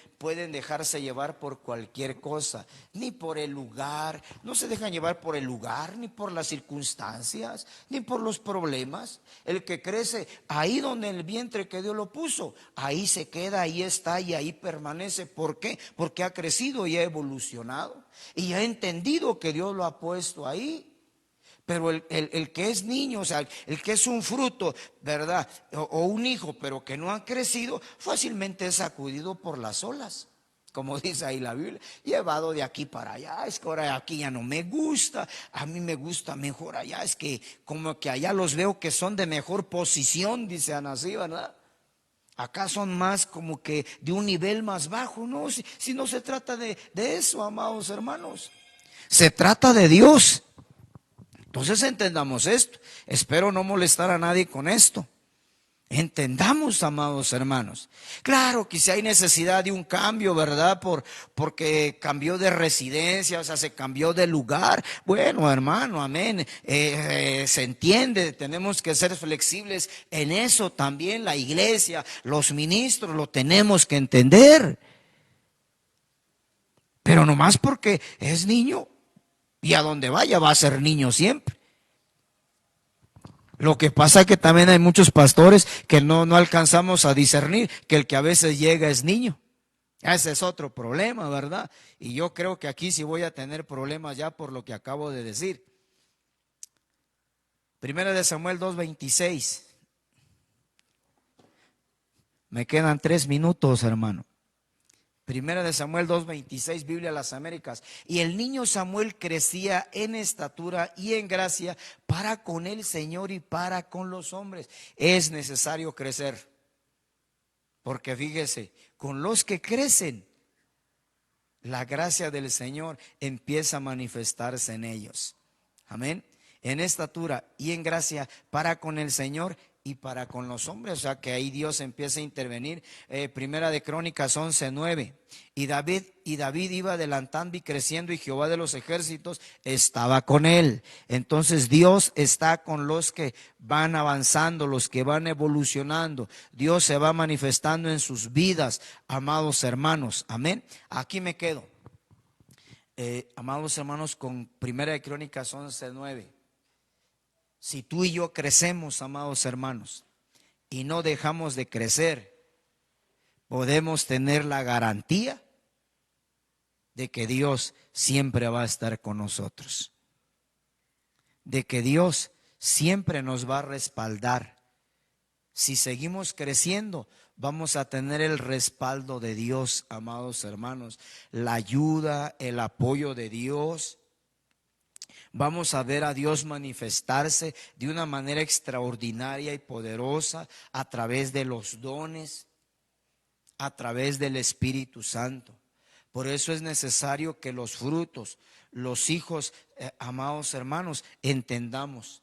dejarse llevar por cualquier cosa, ni por el lugar. No se dejan llevar por el lugar, ni por las circunstancias, ni por los problemas. El que crece ahí donde el vientre que Dios lo puso, ahí se queda, ahí está y ahí permanece. ¿Por qué? Porque ha crecido y ha evolucionado y ha entendido que Dios lo ha puesto ahí. Pero el que es niño, o sea, el que es un fruto, ¿verdad? O un hijo, pero que no ha crecido, fácilmente es sacudido por las olas. Como dice ahí la Biblia, llevado de aquí para allá. Es que ahora aquí ya no me gusta, a mí me gusta mejor allá. Es que como que allá los veo que son de mejor posición, dice Ana, así, ¿verdad? Acá son más como que de un nivel más bajo. No, si no se trata de eso, amados hermanos. Se trata de Dios. Entonces entendamos esto. Espero no molestar a nadie con esto. Entendamos, amados hermanos. Claro que si hay necesidad de un cambio, ¿verdad? Porque cambió de residencia, o sea, se cambió de lugar. Bueno, hermano, amén. Se entiende, tenemos que ser flexibles en eso también. La iglesia, los ministros, lo tenemos que entender. Pero nomás porque es niño y a donde vaya va a ser niño siempre. Lo que pasa es que también hay muchos pastores que no alcanzamos a discernir que el que a veces llega es niño. Ese es otro problema, ¿verdad? Y yo creo que aquí sí voy a tener problemas ya por lo que acabo de decir. Primera de Samuel 2:26. Me quedan 3 minutos, hermano. Primera de Samuel 2:26, Biblia de las Américas. Y el niño Samuel crecía en estatura y en gracia para con el Señor y para con los hombres. Es necesario crecer, porque fíjese, con los que crecen, la gracia del Señor empieza a manifestarse en ellos. Amén. En estatura y en gracia para con el Señor y para con los hombres, o sea que ahí Dios empieza a intervenir. Primera de Crónicas 11:9. Y David iba adelantando y creciendo, y Jehová de los ejércitos estaba con él. Entonces Dios está con los que van avanzando, los que van evolucionando. Dios se va manifestando en sus vidas, amados hermanos. Amén. Aquí me quedo, amados hermanos, con Primera de Crónicas 11:9. Si tú y yo crecemos, amados hermanos, y no dejamos de crecer, podemos tener la garantía de que Dios siempre va a estar con nosotros, de que Dios siempre nos va a respaldar. Si seguimos creciendo, vamos a tener el respaldo de Dios, amados hermanos, la ayuda, el apoyo de Dios. Vamos a ver a Dios manifestarse de una manera extraordinaria y poderosa a través de los dones, a través del Espíritu Santo. Por eso es necesario que los frutos, los hijos, amados hermanos, entendamos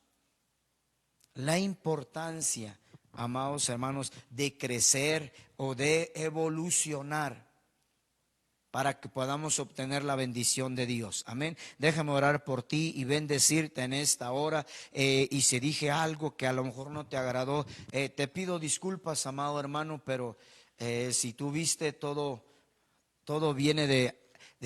la importancia, amados hermanos, de crecer o de evolucionar, para que podamos obtener la bendición de Dios. Amén. Déjame orar por ti y bendecirte en esta hora. Y si dije algo que a lo mejor no te agradó, te pido disculpas, amado hermano, pero si tú viste, todo viene de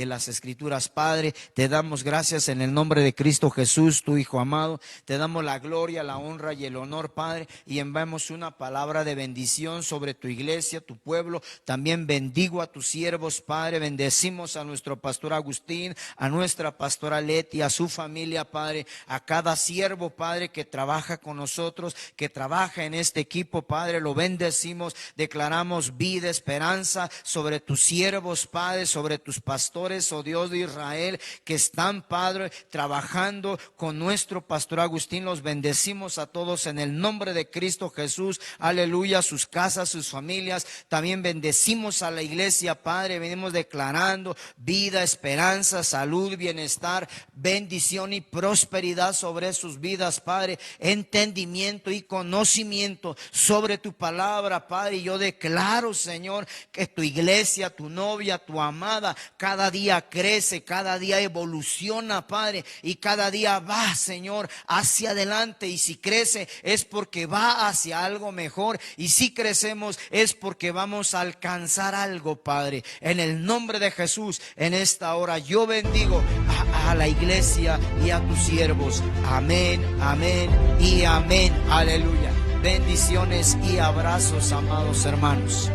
las Escrituras. Padre, te damos gracias en el nombre de Cristo Jesús, tu Hijo amado. Te damos la gloria, la honra y el honor, Padre, y enviamos una palabra de bendición sobre tu iglesia, tu pueblo. También bendigo a tus siervos, Padre. Bendecimos a nuestro pastor Agustín, a nuestra pastora Leti, a su familia, Padre, a cada siervo, Padre, que trabaja con nosotros, que trabaja en este equipo, Padre. Lo bendecimos, declaramos vida, esperanza sobre tus siervos, Padre, sobre tus pastores, oh Dios de Israel, que están, Padre, trabajando con nuestro pastor Agustín. Los bendecimos a todos en el nombre de Cristo Jesús. Aleluya, sus casas, sus familias. También bendecimos a la iglesia, Padre. Venimos declarando vida, esperanza, salud, bienestar, bendición y prosperidad sobre sus vidas, Padre. Entendimiento y conocimiento sobre tu palabra, Padre. Y yo declaro, Señor, que tu iglesia, tu novia, tu amada, cada día crece, cada día evoluciona, Padre, y cada día va, Señor, hacia adelante. Y si crece es porque va hacia algo mejor, y si crecemos es porque vamos a alcanzar algo, Padre. En el nombre de Jesús, en esta hora yo bendigo a la iglesia y a tus siervos. Amén, amén y amén. Aleluya. Bendiciones y abrazos, amados hermanos.